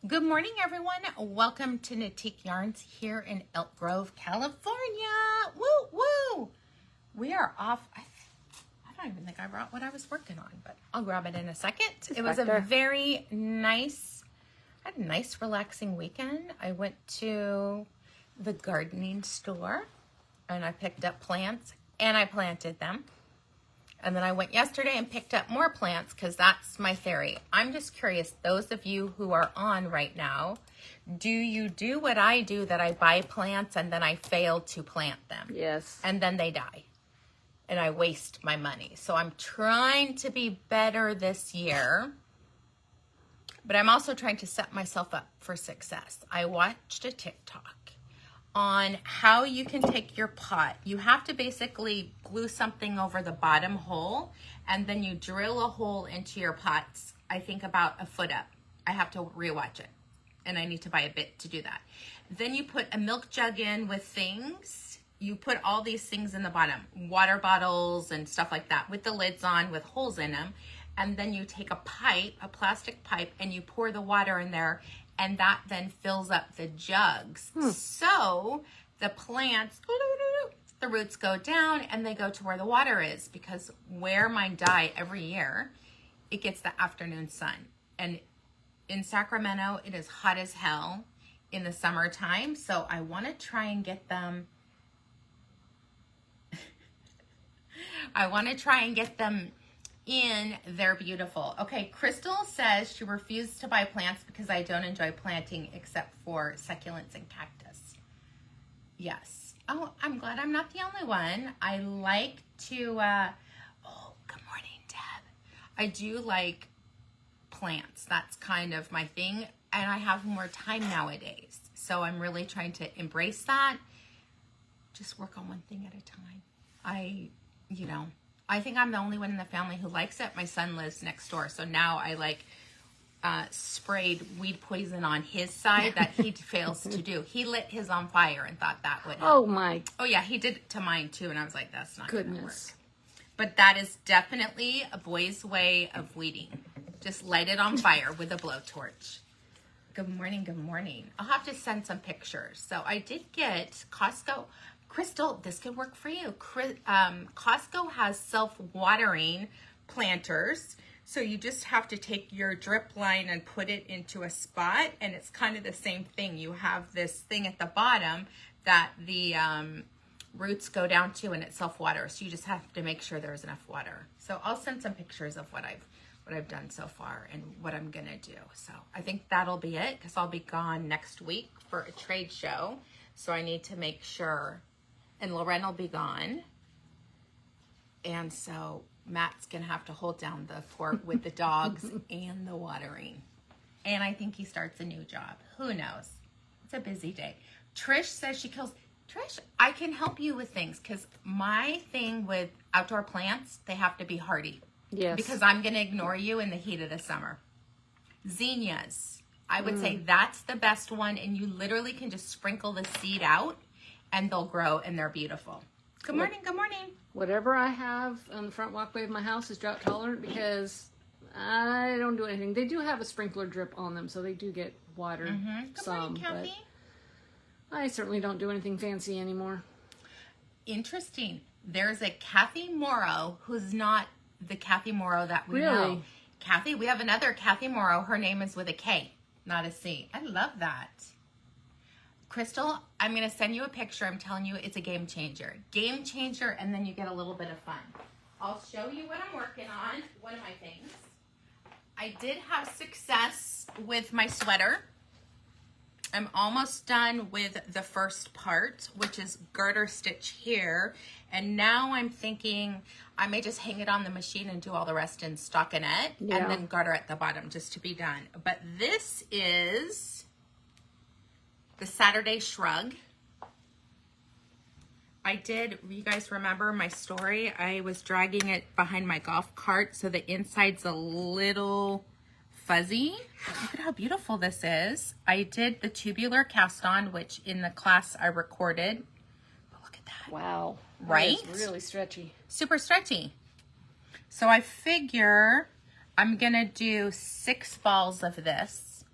Good morning, everyone. Welcome to Knitique Yarns here in Elk Grove, California. Woo, woo. We are off. I don't even think I brought what I was working on, but I'll grab it in a second. It was a very nice, I had a nice relaxing weekend. I went to the gardening store and I picked up plants and I planted them. And then I went yesterday and picked up more plants because that's my theory. I'm just curious, those of you who are on right now, do you do what I do, that I buy plants and then I fail to plant them? Yes. And then they die and I waste my money. So I'm trying to be better this year, but I'm also trying to set myself up for success. I watched a TikTok on how you can take your pot. You have to basically glue something over the bottom hole and then you drill a hole into your pots, I think about a foot up. I have to rewatch it and I need to buy a bit to do that. Then you put a milk jug in with things. You put all these things in the bottom, water bottles and stuff like that with the lids on with holes in them. And then you take a pipe, a plastic pipe, and you pour the water in there, and that then fills up the jugs. So the plants, the roots go down and they go to where the water is, because where mine die every year, it gets the afternoon sun. And in Sacramento, it is hot as hell in the summertime. So I want to try and get them, in. They're beautiful. Okay, Crystal says she refused to buy plants because I don't enjoy planting except for succulents and cactus. Yes. Oh, I'm glad I'm not the only one. I like to, oh, good morning, Deb. I do like plants. That's kind of my thing. And I have more time nowadays. So I'm really trying to embrace that. Just work on one thing at a time. I think I'm the only one in the family who likes it. My son lives next door. So now I sprayed weed poison on his side that he fails to do. He lit his on fire and thought that would help. Oh my. Oh yeah, he did it to mine too. And I was like, that's not going to work. But that is definitely a boy's way of weeding. Just light it on fire with a blowtorch. Good morning, good morning. I'll have to send some pictures. So I did get Costco. Crystal, this could work for you. Costco has self-watering planters. So you just have to take your drip line and put it into a spot. And it's kind of the same thing. You have this thing at the bottom that the roots go down to and it self-waters. So you just have to make sure there's enough water. So I'll send some pictures of what I've done so far and what I'm going to do. So I think that'll be it, because I'll be gone next week for a trade show. So I need to make sure. And Loren will be gone. And so Matt's going to have to hold down the fort with the dogs and the watering. And I think he starts a new job. Who knows? It's a busy day. Trish says she kills. Trish, I can help you with things, because my thing with outdoor plants, they have to be hardy. Yes. Because I'm going to ignore you in the heat of the summer. Zinnias. I would say that's the best one. And you literally can just sprinkle the seed out and they'll grow and they're beautiful. Good morning, good morning. Whatever I have on the front walkway of my house is drought tolerant because I don't do anything. They do have a sprinkler drip on them, so they do get water some. Good morning, Kathy. But I certainly don't do anything fancy anymore. Interesting. There's a Kathy Morrow who's not the Kathy Morrow that we know. Kathy, we have another Kathy Morrow. Her name is with a K, not a C. I love that. Crystal, I'm going to send you a picture. I'm telling you, it's a game changer. Game changer, and then you get a little bit of fun. I'll show you what I'm working on, one of my things. I did have success with my sweater. I'm almost done with the first part, which is garter stitch here. And now I'm thinking I may just hang it on the machine and do all the rest in stockinette and then garter at the bottom just to be done. But this is the Saturday Shrug. You guys remember my story? I was dragging it behind my golf cart, so the inside's a little fuzzy. Look at how beautiful this is. I did the tubular cast on, which in the class I recorded. But look at that. Wow. Right? It's really stretchy. Super stretchy. So I figure I'm going to do 6 balls of this.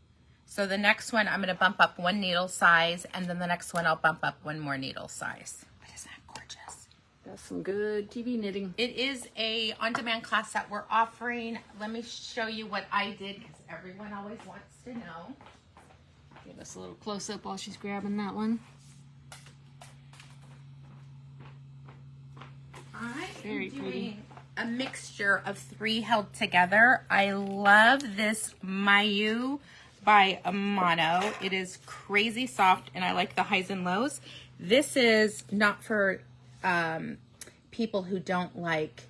So the next one, I'm going to bump up 1 needle size, and then the next one, I'll bump up 1 more needle size. But isn't that gorgeous? That's some good TV knitting. It is a on-demand class that we're offering. Let me show you what I did, because everyone always wants to know. Give us a little close-up while she's grabbing that one. I Very am doing pretty. a mixture of 3 held together. I love this Mayu by Amano. It is crazy soft, and I like the highs and lows. This is not for people who don't like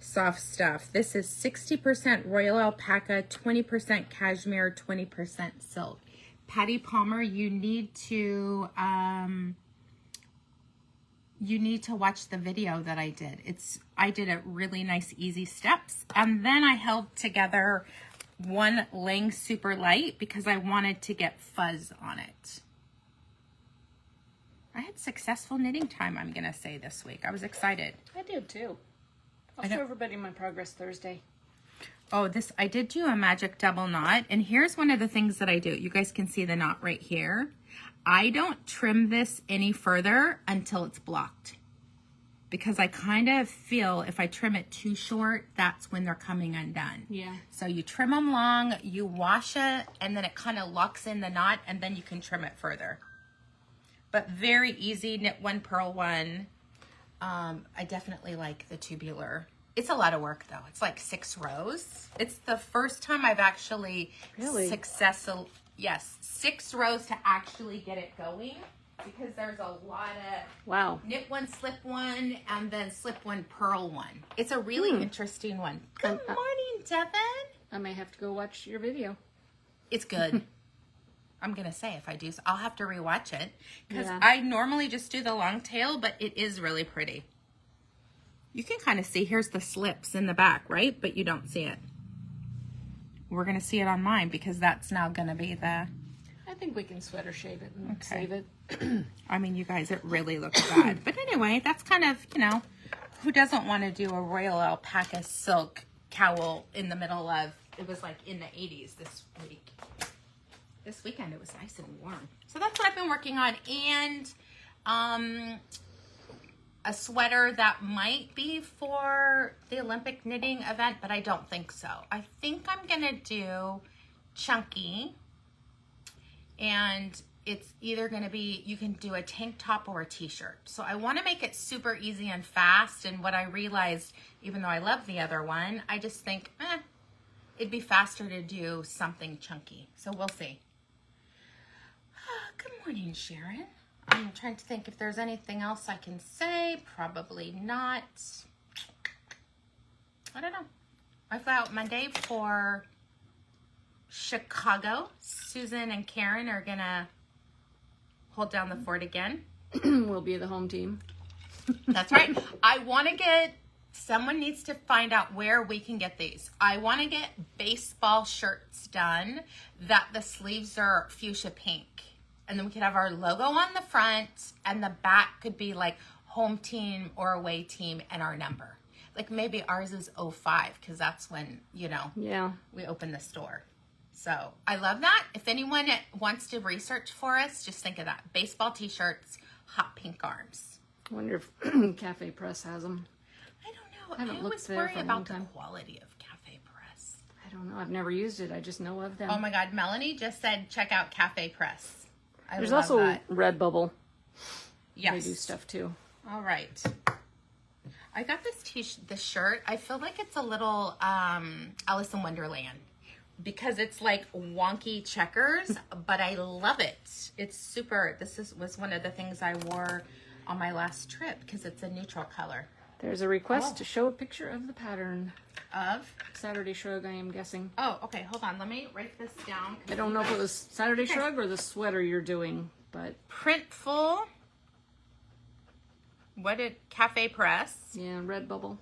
soft stuff. This is 60% royal alpaca, 20% cashmere, 20% silk. Patty Palmer, you need to watch the video that I did. I did it really nice, easy steps. And then I held together 1 Lang Super Light because I wanted to get fuzz on it. I had successful knitting time, I'm going to say, this week. I was excited. I did too. I'll show everybody my progress Thursday. Oh, I did do a magic double knot. And here's one of the things that I do. You guys can see the knot right here. I don't trim this any further until it's blocked, because I kind of feel if I trim it too short, that's when they're coming undone. Yeah. So you trim them long, you wash it, and then it kind of locks in the knot, and then you can trim it further. But very easy, knit 1, purl 1. I definitely like the tubular. It's a lot of work though. It's like 6 rows. It's the first time I've actually successful. Yes, 6 rows to actually get it going, because there's a lot of knit 1, slip 1, and then slip 1, purl 1. It's a really interesting one. Good morning, Devin. I may have to go watch your video. It's good. I'm going to say if I do, I'll have to rewatch it, because I normally just do the long tail, but it is really pretty. You can kind of see, here's the slips in the back, right? But you don't see it. We're going to see it on mine, because that's now going to be the... I think we can sweater shave it and save it. I mean, you guys, it really looks bad. But anyway, that's kind of, who doesn't want to do a royal alpaca silk cowl in the middle of, it was like in the 80s this week. This weekend, it was nice and warm. So that's what I've been working on. And a sweater that might be for the Olympic knitting event, but I don't think so. I think I'm going to do chunky. And it's either going to be, you can do a tank top or a t-shirt. So I want to make it super easy and fast. And what I realized, even though I love the other one, I just think, it'd be faster to do something chunky. So we'll see. Good morning, Sharon. I'm trying to think if there's anything else I can say. Probably not. I don't know. I flew out Monday for Chicago. Susan and Karen are going to hold down the fort again. We'll be the home team. That's right. I want to get, someone needs to find out where we can get these. I want to get baseball shirts done that the sleeves are fuchsia pink. And then we could have our logo on the front, and the back could be like home team or away team and our number. Like maybe ours is 05, because that's when, we open the store. So I love that. If anyone wants to research for us, just think of that. Baseball t-shirts, hot pink arms. I wonder if Cafe Press has them. I don't know. I always worry about the quality of Cafe Press. I don't know. I've never used it. I just know of them. Oh my God. Melanie just said, check out Cafe Press. There's also Redbubble. Yes. They do stuff too. All right. I got this shirt. I feel like it's a little Alice in Wonderland, because it's like wonky checkers, but I love it. It's super. Was one of the things I wore on my last trip, because it's a neutral color. There's a request to show a picture of the pattern. Of? Saturday Shrug, I am guessing. Oh, okay. Hold on. Let me write this down. I don't know if it was Saturday Shrug or the sweater you're doing, but... Printful. What did... Cafe Press. Yeah, Redbubble.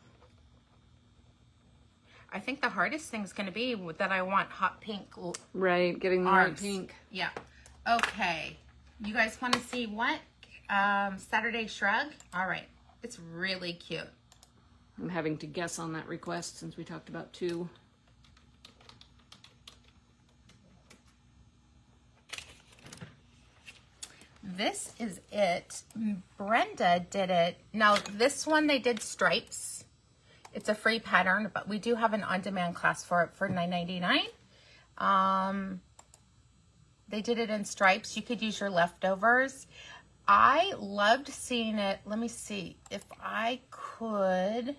I think the hardest thing is going to be that I want hot pink Right, getting the right pink. Yeah. Okay. You guys want to see what? Saturday Shrug? All right. It's really cute. I'm having to guess on that request since we talked about 2. this is it. Brenda did it. Now, this one they did stripes. It's a free pattern, but we do have an on-demand class for it for $9.99. They did it in stripes. You could use your leftovers. I loved seeing it. Let me see if I could.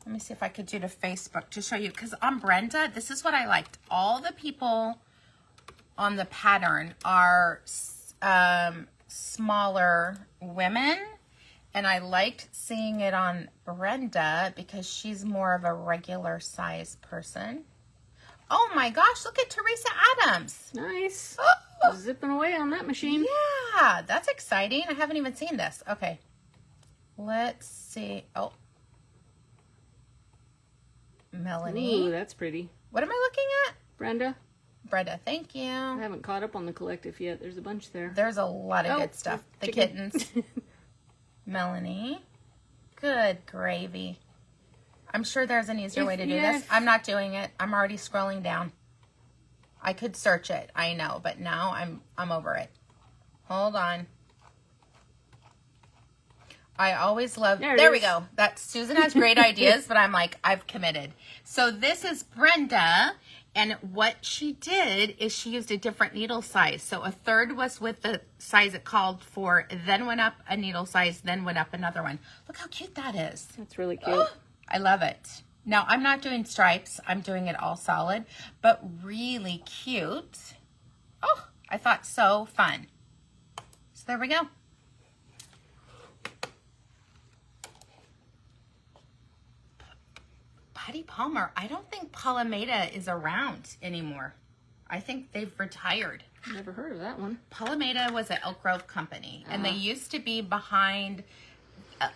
Let me see if I could do to Facebook to show you. Because on Brenda, this is what I liked. All the people on the pattern are smaller women. And I liked seeing it on Brenda because she's more of a regular size person. Oh my gosh, look at Teresa Adams. Nice. Oh. Zipping away on that machine. Yeah, that's exciting. I haven't even seen this. Okay. Let's see. Oh. Melanie. Ooh, that's pretty. What am I looking at? Brenda. Brenda, thank you. I haven't caught up on the collective yet. There's a bunch there. There's a lot of good stuff. The kittens. Melanie. Good gravy. I'm sure there's an easier way to do this. I'm not doing it. I'm already scrolling down. I could search it. I know, but now I'm over it. Hold on. I always love. There we go. That Susan has great ideas, but I'm like, I've committed. So this is Brenda, and what she did is she used a different needle size. So a third was with the size it called for, then went up a needle size, then went up another one. Look how cute that is. That's really cute. Oh, I love it. Now, I'm not doing stripes. I'm doing it all solid, but really cute. Oh, I thought so fun. So there we go. Patty Palmer, I don't think Palomeda is around anymore. I think they've retired. Never heard of that one. Palomeda was an Elk Grove company, and they used to be behind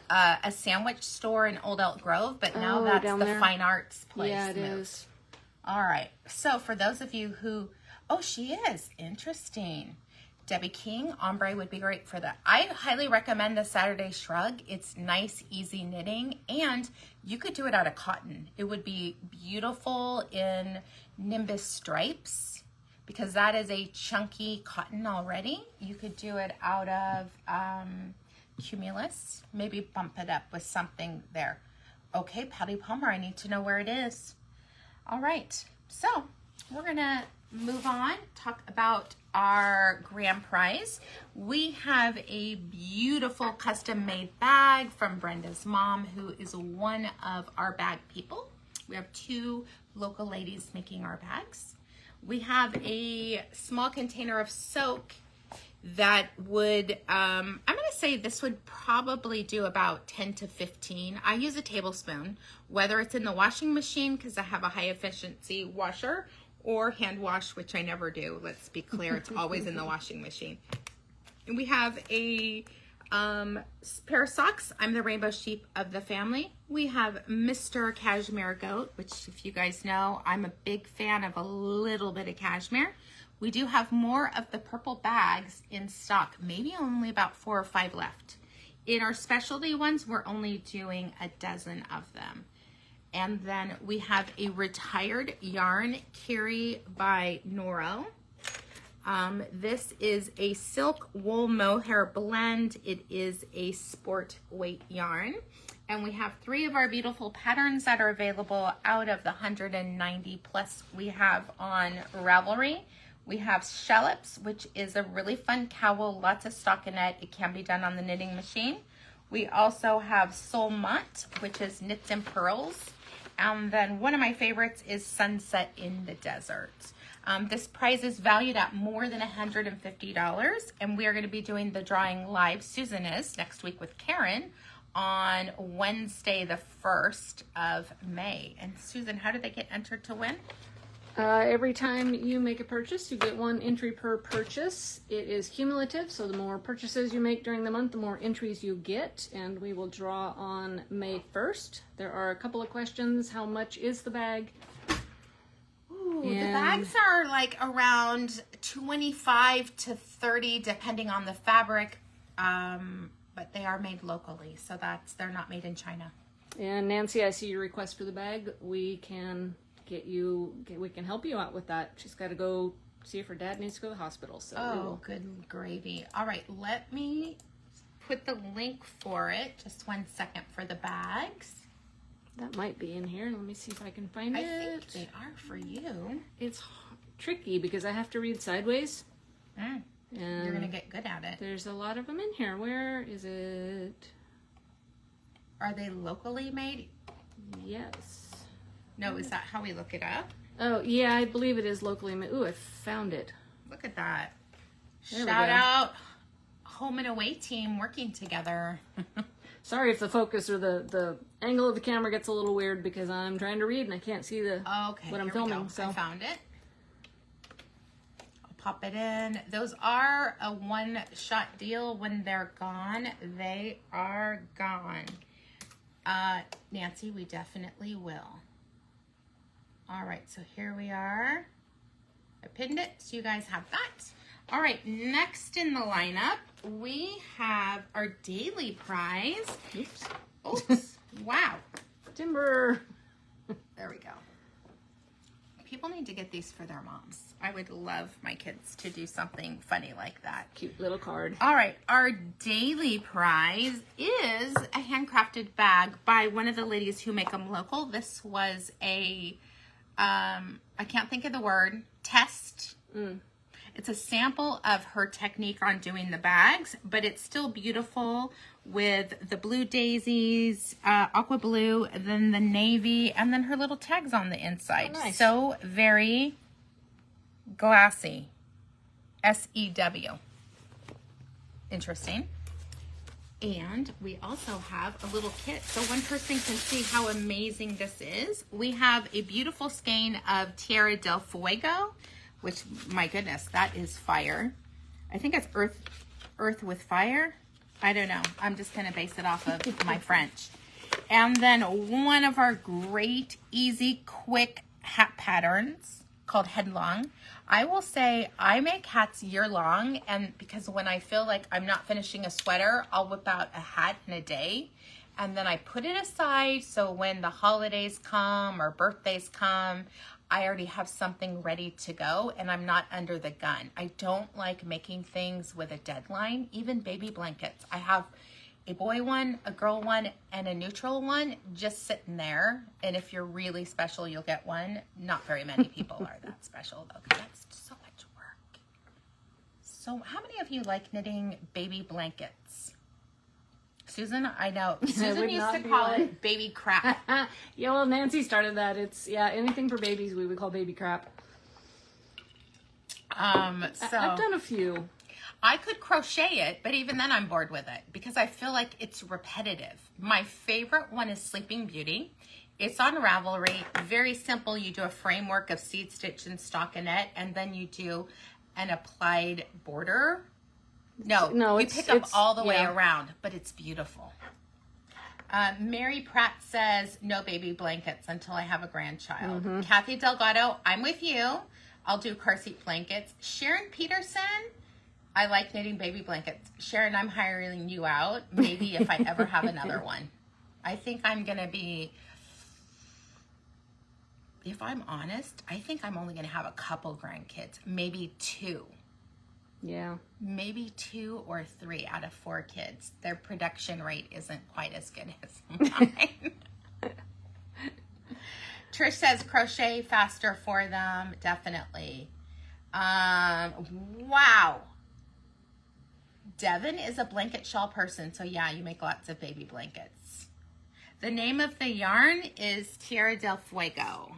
a sandwich store in Old Elk Grove, but now that's the fine arts place. Yeah, it is. All right. So for those of you who, oh, she is interesting. Debbie King, ombre would be great for that. I highly recommend the Saturday Shrug. It's nice, easy knitting, and you could do it out of cotton. It would be beautiful in Nimbus stripes because that is a chunky cotton already. You could do it out of Cumulus. Maybe bump it up with something there. Okay, Patty Palmer, I need to know where it is. All right, so we're gonna move on, talk about our grand prize. We have a beautiful custom made bag from Brenda's mom, who is one of our bag people. We have 2 local ladies making our bags. We have a small container of soak that would, I'm gonna say this would probably do about 10 to 15. I use a tablespoon, whether it's in the washing machine because I have a high efficiency washer, or hand wash, which I never do. Let's be clear, it's always in the washing machine. And we have a pair of socks. I'm the rainbow sheep of the family. We have Mr. Cashmere Goat, which if you guys know, I'm a big fan of a little bit of cashmere. We do have more of the purple bags in stock, maybe only about 4 or 5 left. In our specialty ones, we're only doing a dozen of them. And then we have a retired yarn carry by Noro. This is a silk wool mohair blend. It is a sport weight yarn. And we have 3 of our beautiful patterns that are available out of the 190 plus we have on Ravelry. We have Shallops, which is a really fun cowl, lots of stockinette. It can be done on the knitting machine. We also have Soul Mott, which is knits and pearls. And then one of my favorites is Sunset in the Desert. This prize is valued at more than $150, and we are going to be doing the drawing live. Susan is next week with Karen on Wednesday, the 1st of May. And Susan, how do they get entered to win? Every time you make a purchase, you get 1 entry per purchase. It is cumulative, so the more purchases you make during the month, the more entries you get, and we will draw on May 1st. There are a couple of questions. How much is the bag? Ooh, the bags are like around 25 to 30, depending on the fabric, but they are made locally, so they're not made in China. And Nancy, I see your request for the bag. We can help you out with that. She's got to go see if her dad needs to go to the hospital. So oh, good gravy. All right, let me put the link for it. Just 1 second for the bags. That might be in here. Let me see if I can find it. I think they are for you. It's tricky because I have to read sideways. And you're going to get good at it. There's a lot of them in here. Where is it? Are they locally made? Yes. No, is that how we look it up? Oh, yeah, I believe it is locally made. Ooh, I found it. Look at that. There Shout out home and away team working together. Sorry if the focus or the angle of the camera gets a little weird because I'm trying to read and I can't see what I'm filming. So I found it. I'll pop it in. Those are a one-shot deal. When they're gone, they are gone. Nancy, we definitely will. All right, so here we are. I pinned it, so you guys have that. All right, next in the lineup, we have our daily prize. Oops. Oops. Wow. Timber. There we go. People need to get these for their moms. I would love my kids to do something funny like that. Cute little card. All right, our daily prize is a handcrafted bag by one of the ladies who make them local. This was a, I can't think of the word, test. It's a sample of her technique on doing the bags, but it's still beautiful with the blue daisies, aqua blue, and then the navy, and then her little tags on the inside. Oh, nice. So very glassy. S-E-W. Interesting. And we also have a little kit so one person can see how amazing this is. We have a beautiful skein of Tierra del Fuego, which, my goodness, that is fire. I think it's earth with fire. I don't know. I'm just going to base it off of my French. And then one of our great, easy, quick hat patterns called Headlong. I will say I make hats year long, and because when I feel like I'm not finishing a sweater, I'll whip out a hat in a day. And then I put it aside so when the holidays come or birthdays come, I already have something ready to go and I'm not under the gun. I don't like making things with a deadline, even baby blankets. I have a boy one, a girl one, and a neutral one just sitting there. And if you're really special, you'll get one. Not very many people are that special though, because that's so much work. So how many of you like knitting baby blankets? Susan, I know. Susan used to call it baby crap. Yeah, well, Nancy started that. It's, yeah, anything for babies we would call baby crap. So I've done a few. I could crochet it, but even then I'm bored with it because I feel like it's repetitive. My favorite one is Sleeping Beauty. It's on Ravelry. Very simple. You do a framework of seed stitch and stockinette, and then you do an applied border. No, you pick up all the way around, but it's beautiful. Mary Pratt says, no baby blankets until I have a grandchild. Kathy Delgado, I'm with you. I'll do car seat blankets. Sharon Peterson, I like knitting baby blankets. Sharon, I'm hiring you out. Maybe if I ever have another one. I think I'm going to be, if I'm honest, I think I'm only going to have a couple grandkids, maybe 2. Yeah. Maybe 2 or 3 out of 4 kids. Their production rate isn't quite as good as mine. Trish says crochet faster for them. Definitely. Wow. Devin is a blanket shawl person. So yeah, you make lots of baby blankets. The name of the yarn is Tierra del Fuego.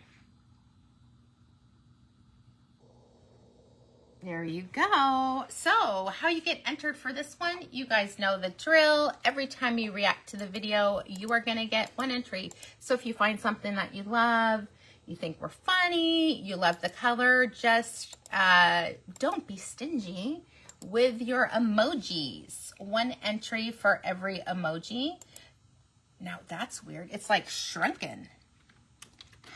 There you go. So how you get entered for this one, you guys know the drill. Every time you react to the video, you are going to get 1 entry. So if you find something that you love, you think we're funny, you love the color, just don't be stingy with your emojis. 1 entry for every emoji. Now that's weird. It's like shrunken.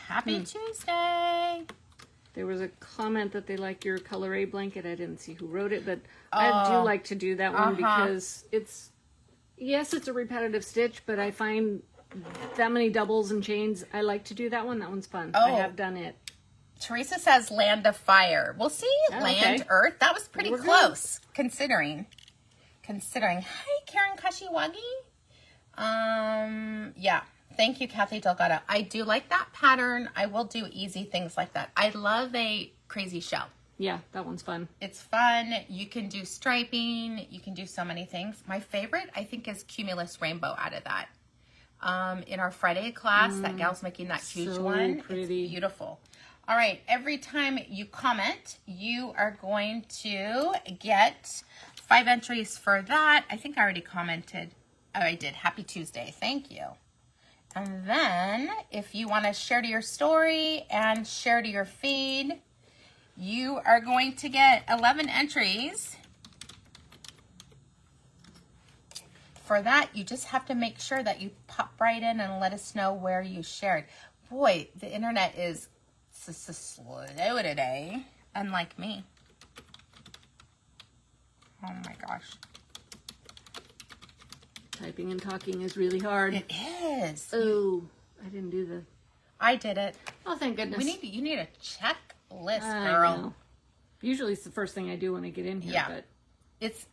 Happy Tuesday. There was a comment that they like your Color A blanket. I didn't see who wrote it, but I do like to do that one because it's, yes, it's a repetitive stitch, but I find that many doubles and chains, I like to do that one. That one's fun. I have done it. Teresa says Land of Fire. We'll see. Land, Earth. That was pretty close, considering. Hi, Karen Kashiwagi. Yeah. Thank you, Kathy Delgado. I do like that pattern. I will do easy things like that. I love a crazy shell. Yeah, that one's fun. It's fun. You can do striping. You can do so many things. My favorite, I think, is Cumulus Rainbow out of that. In our Friday class, that gal's making that huge one. Pretty. It's beautiful. All right. Every time you comment, you are going to get 5 entries for that. I think I already commented. Oh, I did. Happy Tuesday. Thank you. And then if you want to share to your story and share to your feed, you are going to get 11 entries. For that, you just have to make sure that you pop right in and let us know where you shared. Boy, the internet is so slow today, unlike me. Oh my gosh. Typing and talking is really hard. It is. Oh, I didn't do the... I did it. Oh, thank goodness. You need a checklist, girl. I know. Usually it's the first thing I do when I get in here. Yeah. But It's...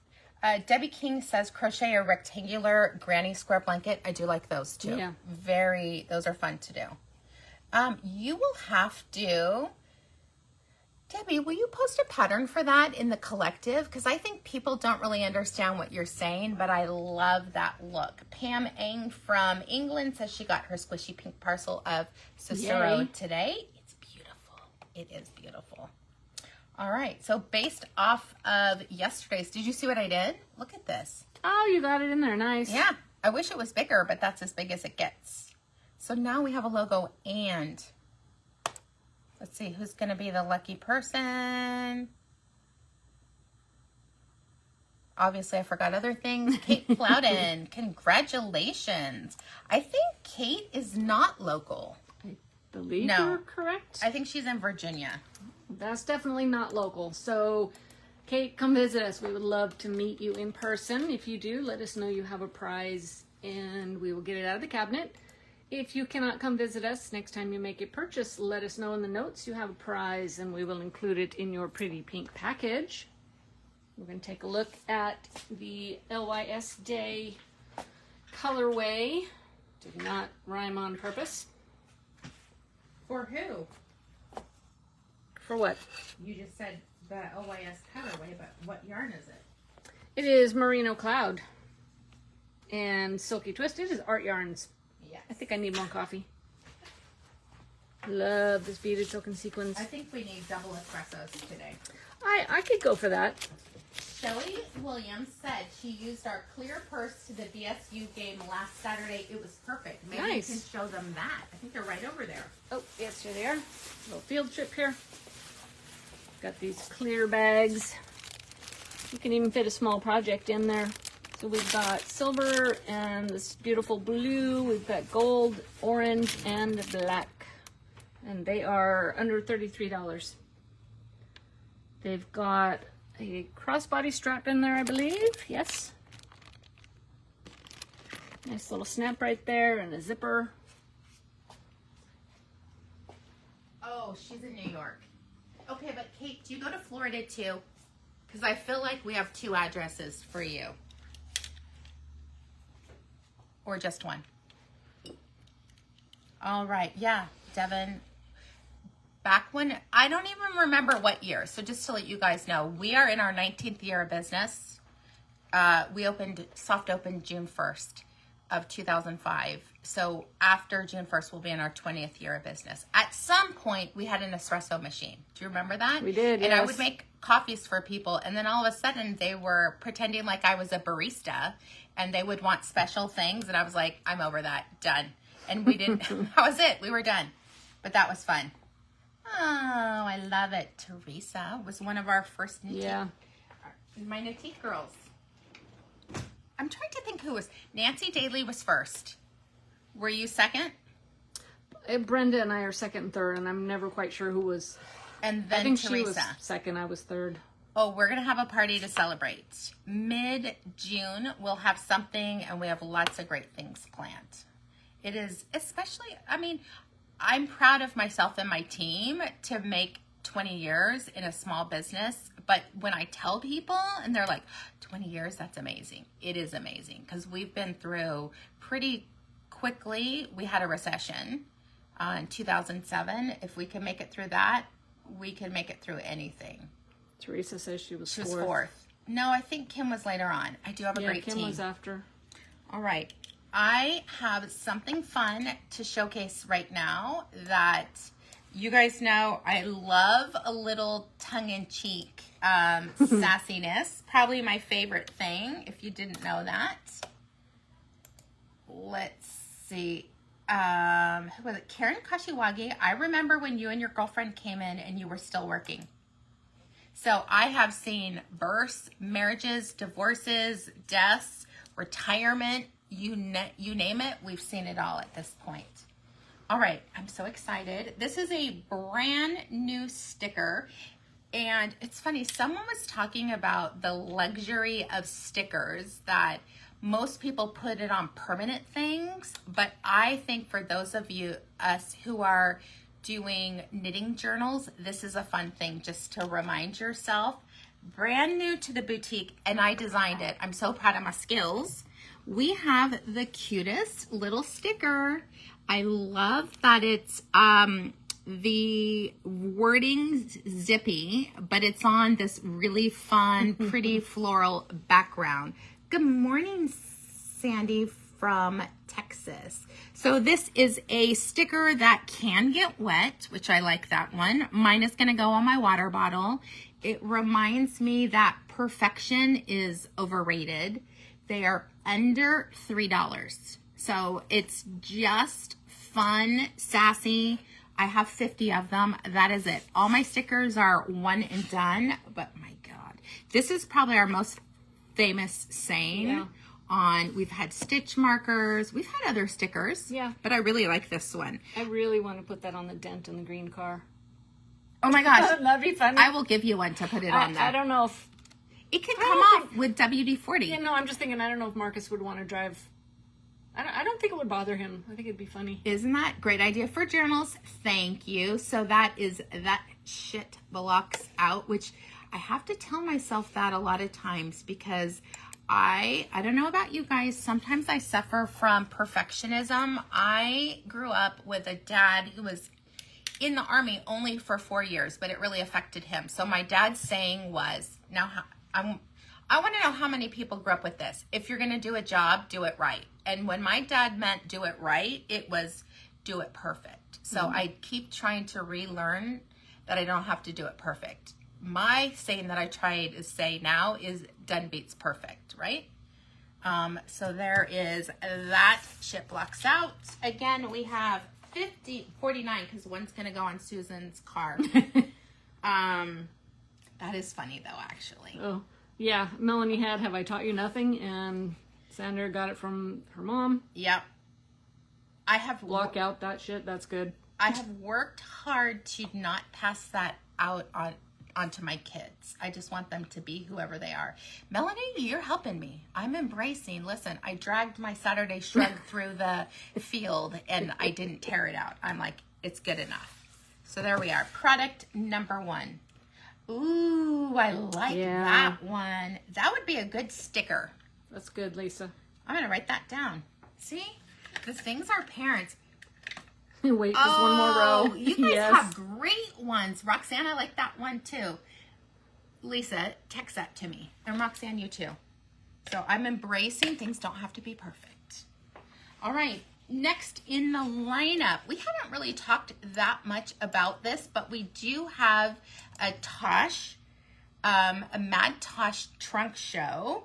Debbie King says crochet a rectangular granny square blanket. I do like those too. Yeah. Those are fun to do. You will have to... Debbie, will you post a pattern for that in the collective? Because I think people don't really understand what you're saying, but I love that look. Pam Eng from England says she got her squishy pink parcel of Cicero today. It's beautiful. It is beautiful. All right. So based off of yesterday's, did you see what I did? Look at this. oh, you got it in there. Nice. Yeah. I wish it was bigger, but that's as big as it gets. So now we have a logo and... Let's see, who's going to be the lucky person? Obviously, I forgot other things. Kate Plowden, congratulations. I think Kate is not local. I believe you're correct. I think she's in Virginia. That's definitely not local. So, Kate, come visit us. We would love to meet you in person. If you do, let us know you have a prize and we will get it out of the cabinet. If you cannot come visit us, next time you make a purchase, let us know in the notes you have a prize and we will include it in your pretty pink package. We're going to take a look at the LYS Day colorway. Did not rhyme on purpose. For who? For what? You just said the LYS colorway, but what yarn is it? It is Merino Cloud and Silky Twist. It is Art Yarns. I think I need more coffee. Love this beaded silken sequins. I think we need double espressos today. I could go for that. Shelly Williams said she used our clear purse to the BSU game last Saturday. It was perfect. Maybe you can show them that. I think they're right over there. Oh, yes, here they are. Little field trip here. Got these clear bags. You can even fit a small project in there. So we've got silver and this beautiful blue. We've got gold, orange, and black. And they are under $33. They've got a crossbody strap in there, I believe. Yes. Nice little snap right there and a zipper. Oh, she's in New York. Okay, but Kate, do you go to Florida too? Because I feel like we have 2 addresses for you. Or just one. All right. Yeah, Devin. Back when, I don't even remember what year. So just to let you guys know, we are in our 19th year of business. We soft opened June 1st of 2005. So after June 1st, we'll be in our 20th year of business. At some point, we had an espresso machine. Do you remember that? We did, And I would make coffees for people. And then all of a sudden, they were pretending like I was a barista. And they would want special things. And I was like, I'm over that. Done. And we didn't. That was it. We were done. But that was fun. Oh, I love it. Teresa was one of our first Knitique. Yeah. My Knitique girls. I'm trying to think who was. Nancy Daly was first. Were you second? Brenda and I are second and third, and I'm never quite sure who was. And then I think Teresa. She was second, I was third. Oh, we're going to have a party to celebrate. Mid-June, we'll have something, and we have lots of great things planned. It is especially, I mean, I'm proud of myself and my team to make 20 years in a small business. But when I tell people and they're like, 20 years, that's amazing. It is amazing because we've been through pretty quickly. We had a recession in 2007. If we can make it through that, we can make it through anything. Teresa says she was fourth. fourth. No, I think Kim was later on. I do have a great Kim team. Kim was after. All right. I have something fun to showcase right now that you guys know I love a little tongue-in-cheek sassiness. Probably my favorite thing, if you didn't know that. Let's see. Who was it? Karen Kashiwagi. I remember when you and your girlfriend came in and you were still working. So I have seen births, marriages, divorces, deaths, retirement, you name it. We've seen it all at this point. All right, I'm so excited. This is a brand new sticker. And it's funny, someone was talking about the luxury of stickers that most people put it on permanent things. But I think for those of us who are doing knitting journals, this is a fun thing just to remind yourself. Brand new to the boutique, and I designed it. I'm so proud of my skills. We have the cutest little sticker. I love that it's the wording's zippy, but it's on this really fun, pretty floral background. Good morning, Sandy from Texas. So this is a sticker that can get wet, which I like that one. Mine is going to go on my water bottle. It reminds me that perfection is overrated. They are under $3. So it's just fun, sassy. I have 50 of them. That is it. All my stickers are one and done, but my God, this is probably our most famous saying. Yeah. We've had stitch markers. We've had other stickers. Yeah. But I really like this one. I really want to put that on the dent in the green car. Oh my gosh. That'd be funny. I will give you one to put it on there. I don't know if... It could come off with WD-40. Yeah, no, I'm just thinking, I don't know if Marcus would want to drive... I don't think it would bother him. I think it'd be funny. Isn't that great idea for journals? Thank you. So that shit blocks out, which I have to tell myself that a lot of times because I don't know about you guys. Sometimes I suffer from perfectionism. I grew up with a dad who was in the Army only for 4 years, but it really affected him. So my dad's saying was, I want to know how many people grew up with this. If you're going to do a job, do it right. And when my dad meant do it right, it was do it perfect. So I keep trying to relearn that I don't have to do it perfect. My saying that I try to say now is done beats perfect, right? So there is that. Ship blocks out. Again, we have 49 because one's going to go on Susan's car. That is funny though, actually. Oh, yeah. Melanie had Have I Taught You Nothing? And Sandra got it from her mom. Yep. I have block out that shit. That's good. I have worked hard to not pass that out onto my kids. I just want them to be whoever they are. Melanie, you're helping me. I'm embracing. Listen, I dragged my Saturday shrug through the field and I didn't tear it out. I'm like, it's good enough. So there we are. Product number 1. Ooh, I like that one. That would be a good sticker. That's good, Lisa. I'm going to write that down. See? The things our parents... Wait, there's one more row. You guys have great ones. Roxanne, I like that one too. Lisa, text that to me. And Roxanne, you too. So I'm embracing things don't have to be perfect. All right. Next in the lineup, we haven't really talked that much about this, but we do have a Tosh, a Mad Tosh trunk show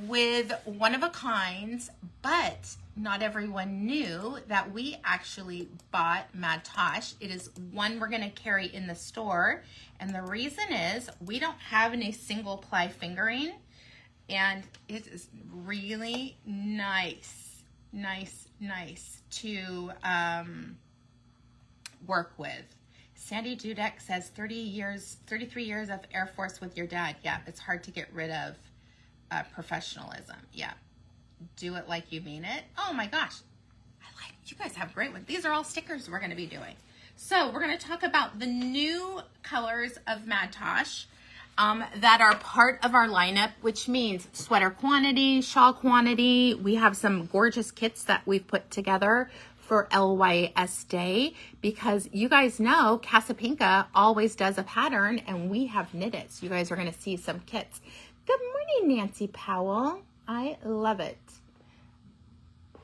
with one of a kinds, but not everyone knew that we actually bought Mad Tosh. It is one we're going to carry in the store, and the reason is we don't have any single ply fingering, and it is really nice to work with. Sandy Dudek says 33 years of Air Force with your dad. Yeah, it's hard to get rid of professionalism. Yeah. Do it like you mean it. Oh my gosh. I you guys have great ones. These are all stickers we're going to be doing. So we're going to talk about the new colors of Mad Tosh that are part of our lineup, which means sweater quantity, shawl quantity. We have some gorgeous kits that we've put together for LYS Day, because you guys know Casapinka always does a pattern and we have knit it. So you guys are going to see some kits. Good morning, Nancy Powell. I love it.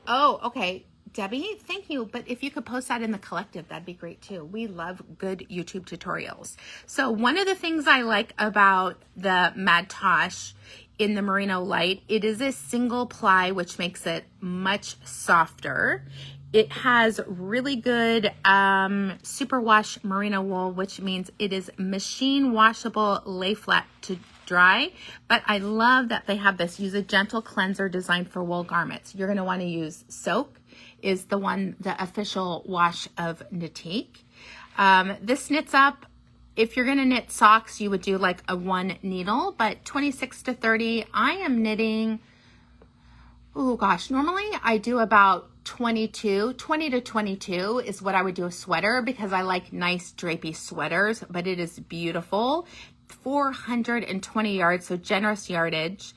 Oh, okay. Debbie, thank you. But if you could post that in the collective, that'd be great too. We love good YouTube tutorials. So one of the things I like about the Mad Tosh in the Merino Light, it is a single ply, which makes it much softer. It has really good superwash merino wool, which means it is machine washable, lay flat to dry. But I love that they have this, use a gentle cleanser designed for wool garments. You're gonna wanna use Soak, is the official wash of Knitique. This knits up. If you're gonna knit socks, you would do like a 1 needle, but 26 to 30, I am knitting, oh gosh, normally I do about 20 to 22 is what I would do a sweater, because I like nice drapey sweaters, but it is beautiful. 420 yards, so generous yardage.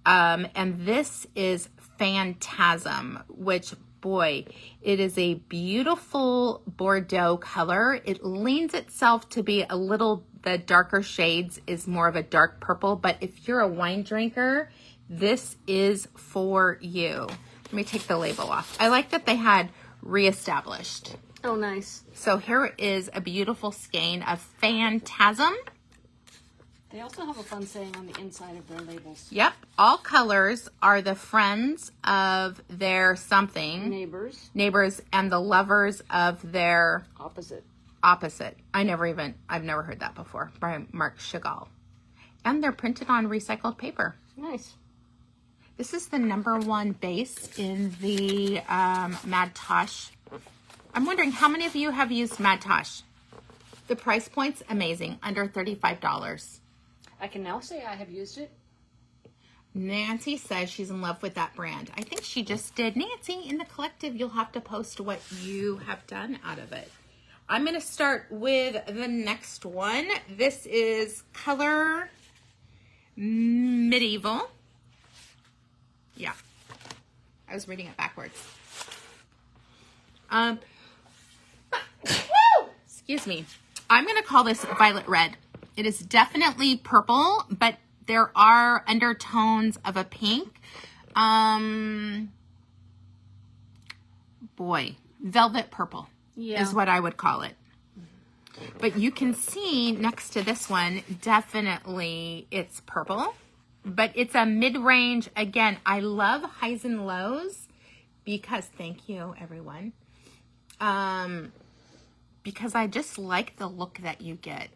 And this is Phantasm, which, boy, it is a beautiful Bordeaux color. It leans itself to be a little, the darker shades is more of a dark purple, but if you're a wine drinker, this is for you. Let me take the label off. I like that they had reestablished. Oh, nice. So here is a beautiful skein of Phantasm. They also have a fun saying on the inside of their labels. Yep. All colors are the friends of their something. Neighbors and the lovers of their opposite. I've never heard that before, by Marc Chagall. And they're printed on recycled paper. Nice. This is the #1 base in the Mad Tosh. I'm wondering how many of you have used Mad Tosh? The price point's amazing, under $35. I can now say I have used it. Nancy says she's in love with that brand. I think she just did. Nancy, in the collective, you'll have to post what you have done out of it. I'm going to start with the next one. This is Color Medieval. Yeah, I was reading it backwards. Excuse me. I'm going to call this Violet Red. It is definitely purple, but there are undertones of a pink. Boy, velvet purple is what I would call it. But you can see next to this one, definitely it's purple. But it's a mid-range. Again, I love highs and lows because, thank you, everyone. Because I just like the look that you get,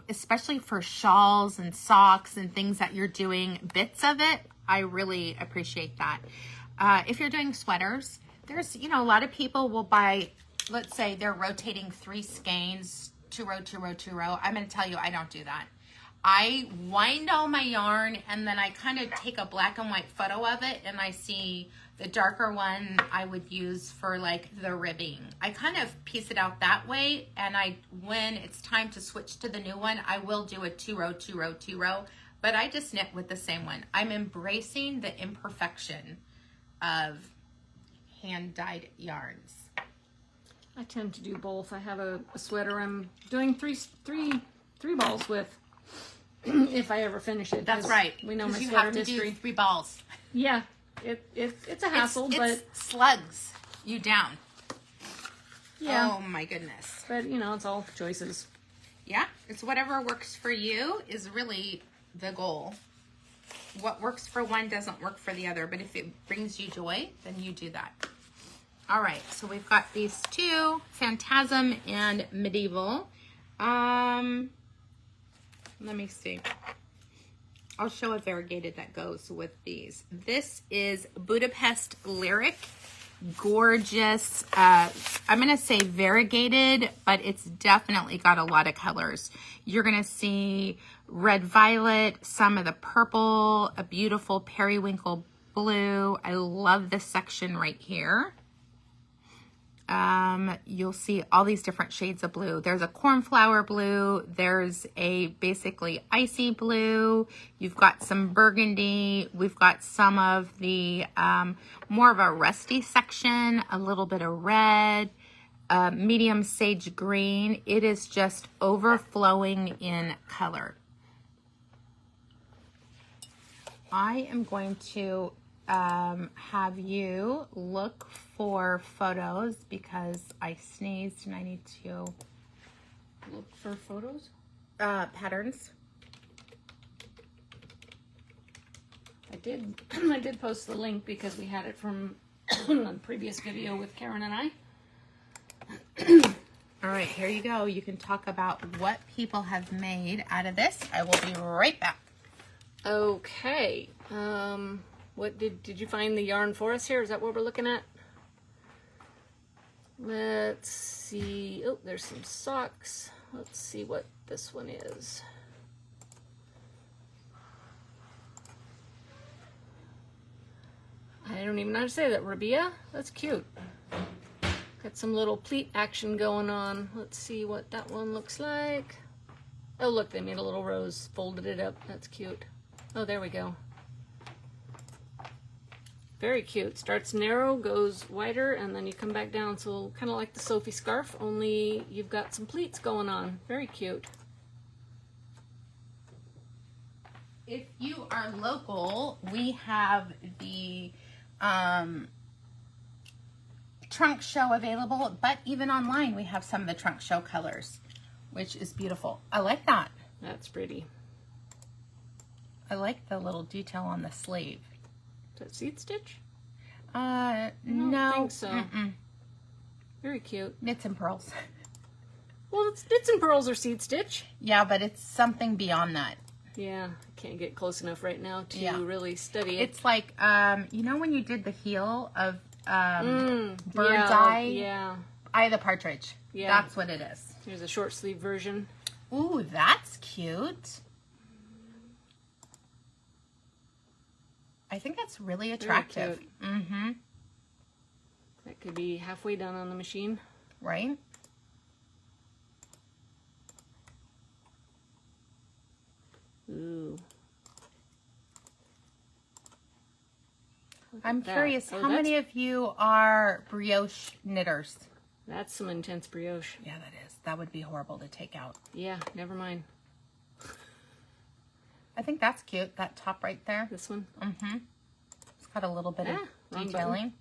especially for shawls and socks and things that you're doing bits of it. I really appreciate that. If you're doing sweaters, there's, a lot of people will buy, let's say they're rotating 3 skeins, 2 row, 2 row, 2 row. I'm going to tell you, I don't do that. I wind all my yarn and then I kind of take a black and white photo of it, and I see the darker one I would use for like the ribbing. I kind of piece it out that way, and when it's time to switch to the new one, I will do a 2 row, 2 row, 2 row, but I just knit with the same one. I'm embracing the imperfection of hand-dyed yarns. I tend to do both. I have a sweater I'm doing three balls with. If I ever finish it. That's right. We know my you sweater have to history. do 3 balls. Yeah, it's a hassle, but it slugs you down. Yeah. Oh my goodness. But it's all choices. Yeah, it's whatever works for you is really the goal. What works for one doesn't work for the other, but if it brings you joy, then you do that. All right, so we've got these 2, Phantasm and Medieval. Let me see. I'll show a variegated that goes with these. This is Budapest Lyric. Gorgeous. I'm going to say variegated, but it's definitely got a lot of colors. You're going to see red violet, some of the purple, a beautiful periwinkle blue. I love this section right here. you'll see all these different shades of blue. There's a cornflower blue. There's a basically icy blue. You've got some burgundy. We've got some of the more of a rusty section, a little bit of red, medium sage green. It is just overflowing in color. I am going to have you look for photos because I sneezed and I need to look for photos? Patterns. I did post the link because we had it from a previous video with Karen and I. All right, here you go. You can talk about what people have made out of this. I will be right back. Okay. What did you find the yarn for us here? Is that what we're looking at? Let's see. Oh, there's some socks. Let's see what this one is. I don't even know how to say that. Rabia? That's cute. Got some little pleat action going on. Let's see what that one looks like. Oh, look, they made a little rose, folded it up. That's cute. Oh, there we go. Very cute. Starts narrow, goes wider, and then you come back down. So kind of like the Sophie scarf, only you've got some pleats going on. Very cute. If you are local, we have the trunk show available, but even online we have some of the trunk show colors, which is beautiful. I like that. That's pretty. I like the little detail on the sleeve. Is that seed stitch? No. I don't think so. Very cute. Knits and pearls. Well, it's knits and pearls or seed stitch. Yeah, but it's something beyond that. Yeah, I can't get close enough right now to really study it. It's like, you know when you did the heel of bird's eye? Yeah. Eye of the partridge. Yeah. That's what it is. Here's a short sleeve version. Ooh, that's cute. I think that's really attractive. Mm-hmm. That could be halfway done on the machine. Right? Ooh. I'm curious, how many of you are brioche knitters? That's some intense brioche. Yeah, that is. That would be horrible to take out. Yeah, never mind. I think that's cute, that top right there. This one? Mm-hmm. It's got a little bit of detailing.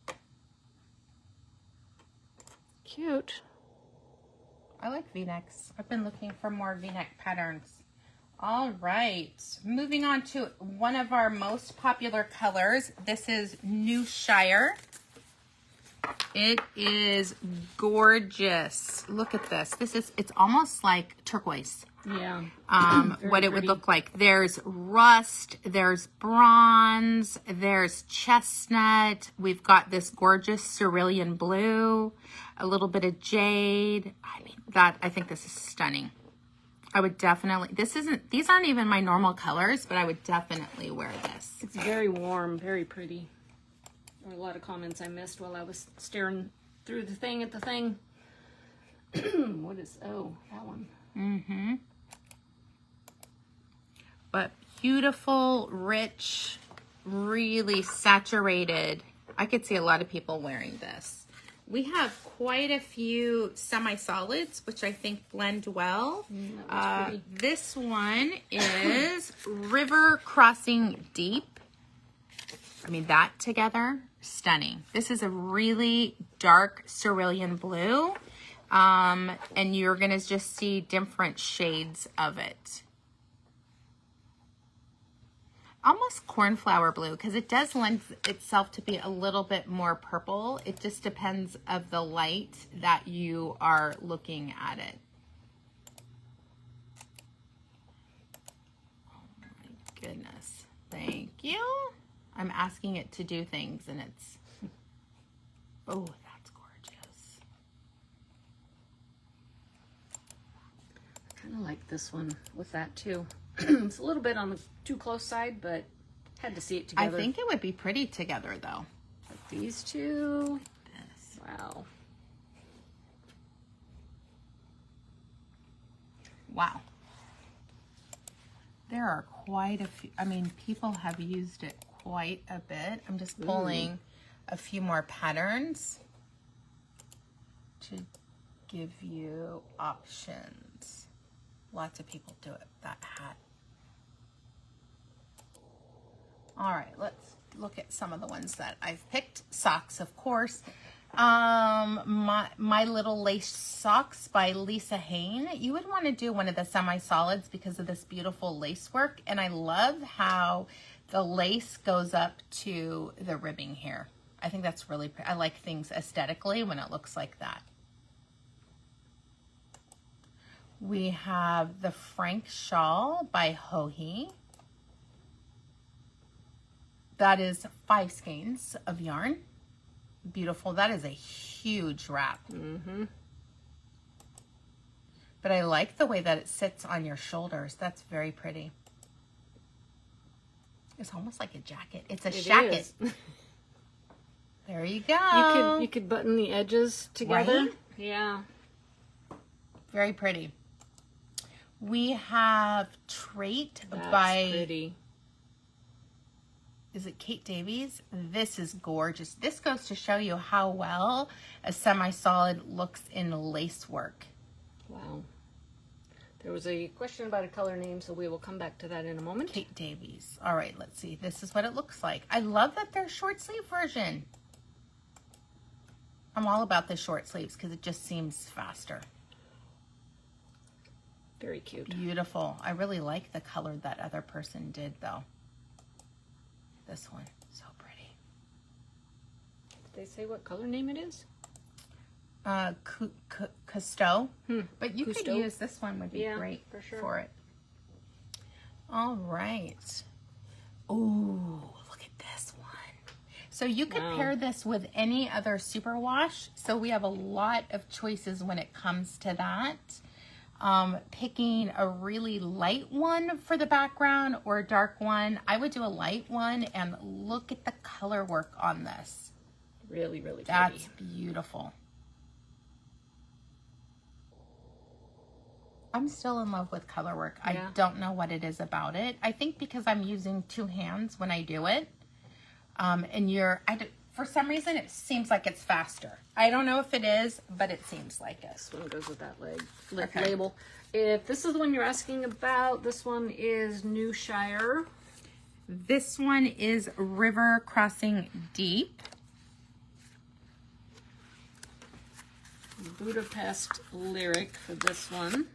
Cute. I like V-necks. I've been looking for more V-neck patterns. All right, moving on to one of our most popular colors. This is New Shire. It is gorgeous. Look at this. It's almost like turquoise. Yeah. What it would look like. There's rust, there's bronze, there's chestnut. We've got this gorgeous cerulean blue, a little bit of jade. I think this is stunning. I would definitely, these aren't even my normal colors, but I would definitely wear this. It's very warm, very pretty. There were a lot of comments I missed while I was staring through the thing at the thing. What is, oh, that one. Mm-hmm. But beautiful, rich, really saturated. I could see a lot of people wearing this. We have quite a few semi-solids, which I think blend well. This one is River Crossing Deep. I mean, that together, stunning. This is a really dark cerulean blue. And you're going to just see different shades of it. Almost cornflower blue, because it does lend itself to be a little bit more purple. It just depends of the light that you are looking at it. Oh my goodness. Thank you. I'm asking it to do things and it's, oh, that's gorgeous. I kind of like this one with that too. It's a little bit on the too close side, but had to see it together. I think it would be pretty together though. Like these two. Wow. Wow. There are quite a few, I mean, people have used it quite a bit. I'm just pulling a few more patterns to give you options. Lots of people do it, that hat. All right, let's look at some of the ones that I've picked. Socks, of course. My Little Lace Socks by Lisa Hain. You would want to do one of the semi-solids because of this beautiful lace work. And I love how the lace goes up to the ribbing here. I think that's really, I like things aesthetically when it looks like that. We have the Frank Shawl by Hohi. That is 5 skeins of yarn. Beautiful. That is a huge wrap. But I like the way that it sits on your shoulders. That's very pretty. It's almost like a jacket. It's a shacket. There you go. You could button the edges together. Right? Yeah. Very pretty. We have Trait That's by pretty. Is it Kate Davies? This is gorgeous. This goes to show you how well a semi-solid looks in lace work. Wow. There was a question about a color name, so we will come back to that in a moment. Kate Davies. All right, let's see. This is what it looks like. I love that they're short sleeve version. I'm all about the short sleeves because it just seems faster. Very cute. Beautiful. I really like the color that other person did, though. This one, so pretty. Did they say what color name it is? Cousteau. But you could use this one, would be great for sure. for it. All right. Ooh, look at this one. So you could pair this with any other superwash. So we have a lot of choices when it comes to that. Picking a really light one for the background or a dark one. I would do a light one, and look at the color work on this. Really, really pretty. That's beautiful. I'm still in love with color work. I don't know what it is about it. I think because I'm using 2 hands when I do it. For some reason, it seems like it's faster. I don't know if it is, but it seems like it. This one goes with that label. If this is the one you're asking about, this one is New Shire. This one is River Crossing Deep. Budapest Lyric for this one.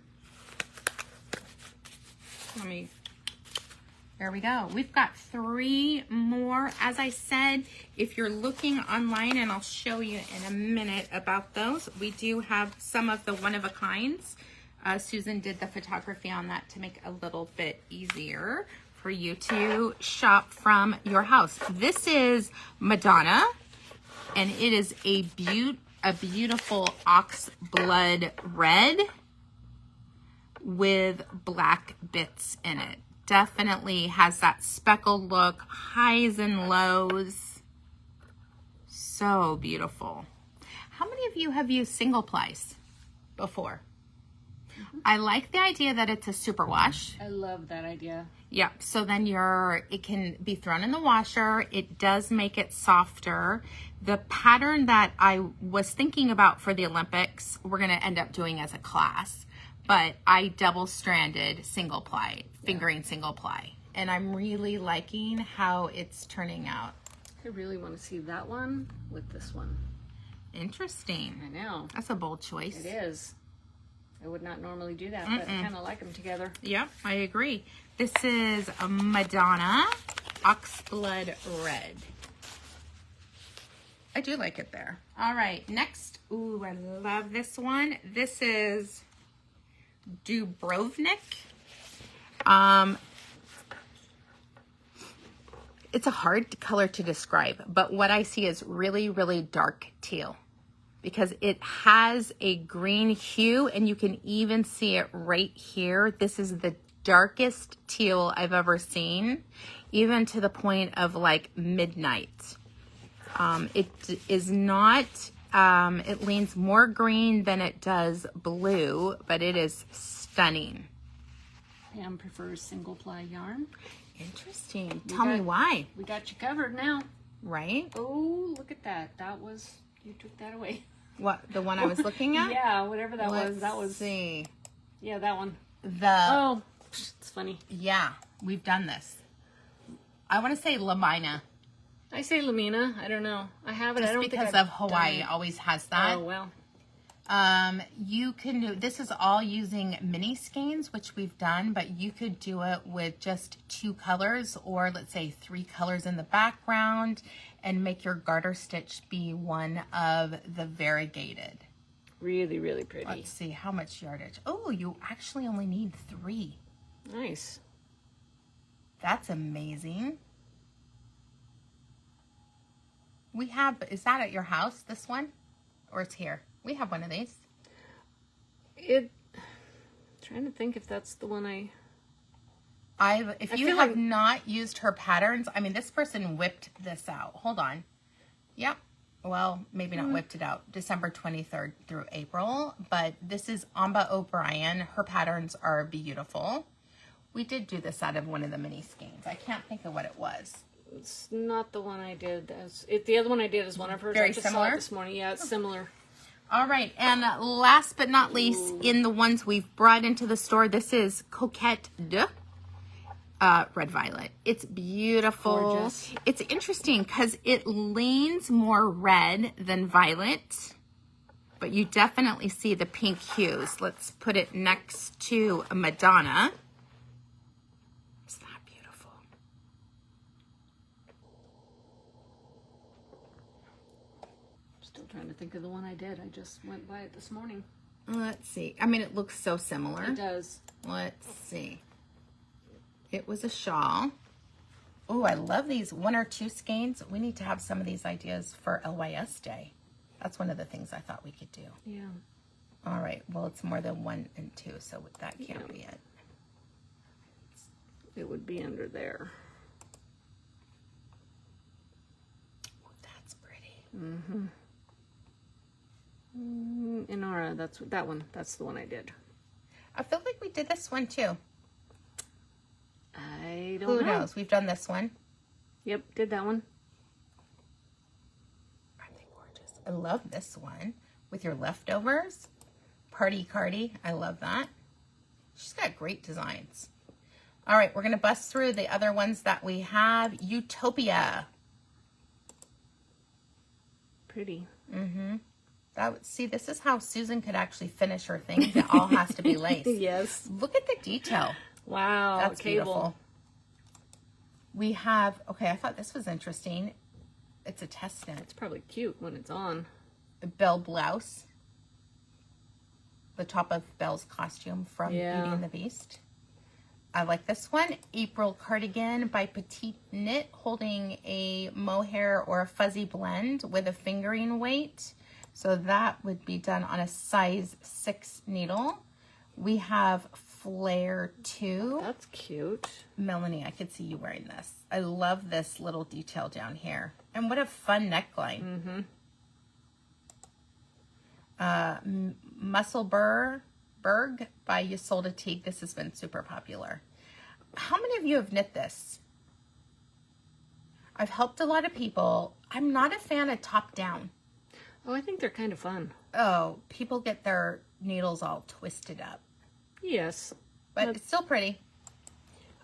There we go. We've got 3 more. As I said, if you're looking online, and I'll show you in a minute about those, we do have some of the one-of-a-kinds. Susan did the photography on that to make it a little bit easier for you to shop from your house. This is Madonna, and it is a beautiful ox blood red with black bits in it. Definitely has that speckled look, highs and lows. So beautiful. How many of you have used single plies before? I like the idea that it's a superwash. I love that idea. Yeah, so then it can be thrown in the washer. It does make it softer. The pattern that I was thinking about for the Olympics, we're gonna end up doing as a class. But I double-stranded single ply, fingering single ply. And I'm really liking how it's turning out. I really want to see that one with this one. Interesting. I know. That's a bold choice. It is. I would not normally do that, but I kind of like them together. Yep, I agree. This is a Madonna Oxblood Red. I do like it there. All right, next. Ooh, I love this one. This is Dubrovnik. It's a hard color to describe, but what I see is really, really dark teal because it has a green hue, and you can even see it right here. This is the darkest teal I've ever seen, even to the point of like midnight. It is not, it leans more green than it does blue, but it is stunning. Pam prefers single ply yarn. Interesting. Tell me why. We got you covered now. Right? Oh, look at that. That was, you took that away. What, the one I was looking at? Yeah, whatever that was. That was. Let's see. Yeah, that one. Oh, it's funny. Yeah, we've done this. I want to say Lamina. I say Lamina. I don't know. I haven't. Just I don't because think of Hawaii always has that. Oh, well. You can do, this is all using mini skeins, which we've done, but you could do it with just 2 colors, or let's say 3 colors in the background, and make your garter stitch be one of the variegated. Really, really pretty. Let's see, how much yardage? Oh, you actually only need 3. Nice. That's amazing. We have, is that at your house, this one? Or it's here? We have one of these. Trying to think if that's the one if you have not used her patterns, I mean, this person whipped this out. Hold on. Yep. Well, maybe not whipped it out. December 23rd through April. But this is Amba O'Brien. Her patterns are beautiful. We did do this out of one of the mini skeins. I can't think of what it was. It's not the one I did. The other one I did is one of hers. Very I just similar? saw it this morning. Yeah, it's similar. All right, and last but not least, in the ones we've brought into the store, this is Coquette de Red Violet. It's beautiful. Gorgeous. It's interesting because it leans more red than violet, but you definitely see the pink hues. Let's put it next to a Madonna. Isn't that beautiful? Trying to think of the one I did. I just went by it this morning. Let's see. I mean, it looks so similar. It does. Let's see. It was a shawl. Oh, I love these 1 or 2 skeins. We need to have some of these ideas for LYS Day. That's one of the things I thought we could do. Yeah. All right. Well, it's more than 1 and 2, so that can't be it. It would be under there. Oh, that's pretty. Mm-hmm. Inara, that's that one. That's the one I did. I feel like we did this one too. I don't know. Who knows? We've done this one. Yep, did that one. Aren't they gorgeous? I love this one with your leftovers. Party cardi. I love that. She's got great designs. All right, we're going to bust through the other ones that we have. Utopia. Pretty. Mm-hmm. See, this is how Susan could actually finish her thing. It all has to be lace. Yes. Look at the detail. Wow. That's beautiful. We have, okay, I thought this was interesting. It's a test knit. It's probably cute when it's on. A Belle blouse. The top of Belle's costume from Beauty and the Beast. I like this one. April cardigan by Petite Knit, holding a mohair or a fuzzy blend with a fingering weight. So that would be done on a size 6 needle. We have Flare 2. That's cute. Melanie, I could see you wearing this. I love this little detail down here. And what a fun neckline. Mm-hmm. Musselberg by GICWmADFJS4QpFMNAMzhuS0P3MBQbv4GAAAF. This has been super popular. How many of you have knit this? I've helped a lot of people. I'm not a fan of top down. Oh, I think they're kind of fun. Oh, people get their needles all twisted up. Yes. But it's still pretty.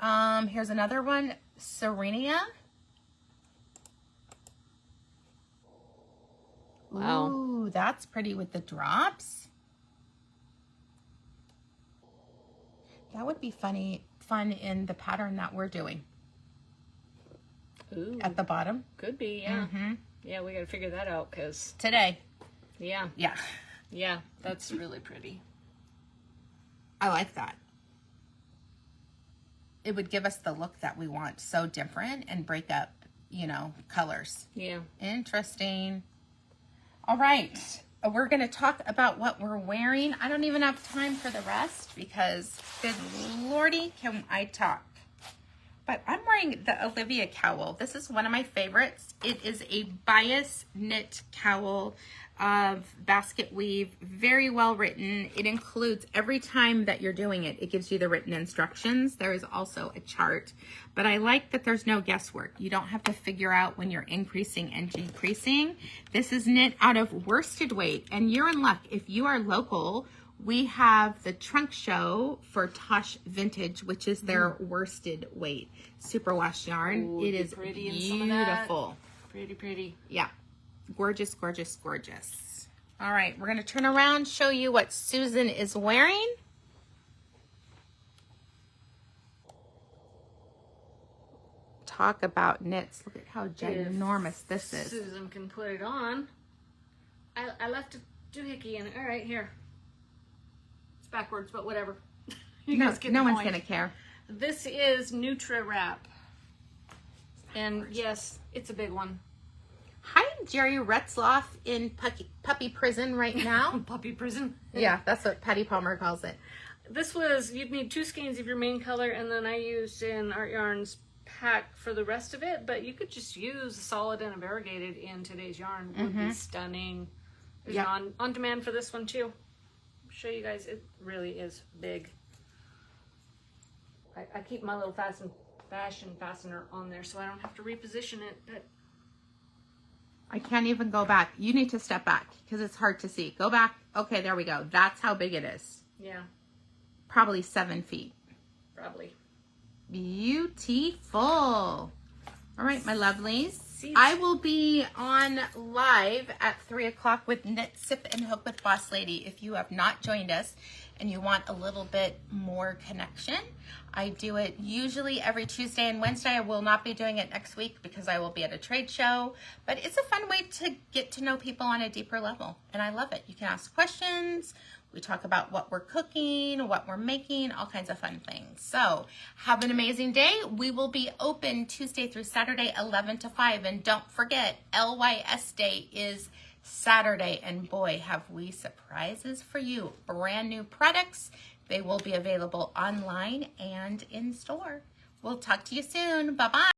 Here's another one. Serenia. Wow. Ooh, that's pretty with the drops. That would be fun in the pattern that we're doing. Ooh. At the bottom. Could be, yeah. Yeah, we got to figure that out because... Today. Yeah. Yeah. Yeah, that's really pretty. I like that. It would give us the look that we want. So different and break up, you know, colors. Yeah. Interesting. All right. We're going to talk about what we're wearing. I don't even have time for the rest because, good lordy, can I talk. But I'm wearing wearing the Olivia Cowl. This is one of my favorites. It is a bias knit cowl of basket weave, very well written. It includes, every time that you're doing it, it gives you the written instructions. There is also a chart, but I like that there's no guesswork. You don't have to figure out when you're increasing and decreasing. This is knit out of worsted weight, and you're in luck. If you are local, we have the trunk show for Tosh Vintage, which is their worsted weight superwash yarn. Ooh, it is pretty beautiful. Pretty. Yeah. Gorgeous, gorgeous, gorgeous. All right, we're going to turn around, show you what Susan is wearing. Talk about knits. Look at how ginormous this is. Susan can put it on. I left a doohickey in it. All right, here. It's backwards, but whatever. No one's going to care. This is Neutra Wrap. And yes, it's a big one. Hi, Jerry Retzloff in puppy prison right now. Puppy prison? Yeah, that's what Patty Palmer calls it. This was, you'd need 2 skeins of your main color, and then I used in Art Yarns pack for the rest of it, but you could just use a solid and a variegated in today's yarn. Would be stunning. There's on demand for this one too. I'll show you guys, it really is big. I keep my little fashion fastener on there so I don't have to reposition it, but I can't even go back. You need to step back because it's hard to see. Go back. Okay, there we go. That's how big it is. yeah, Probably 7 feet. probably. Beautiful. All right, my lovelies. I will be on live at 3 o'clock with Knit, Sip, and Hook with Boss Lady. If you have not joined us and you want a little bit more connection, I do it usually every Tuesday and Wednesday. I will not be doing it next week because I will be at a trade show, but it's a fun way to get to know people on a deeper level, and I love it. You can ask questions. We talk about what we're cooking, what we're making, all kinds of fun things. So have an amazing day. We will be open Tuesday through Saturday, 11 to 5. And don't forget, LYS Day is Saturday. And boy, have we surprises for you. Brand new products. They will be available online and in store. We'll talk to you soon. Bye-bye.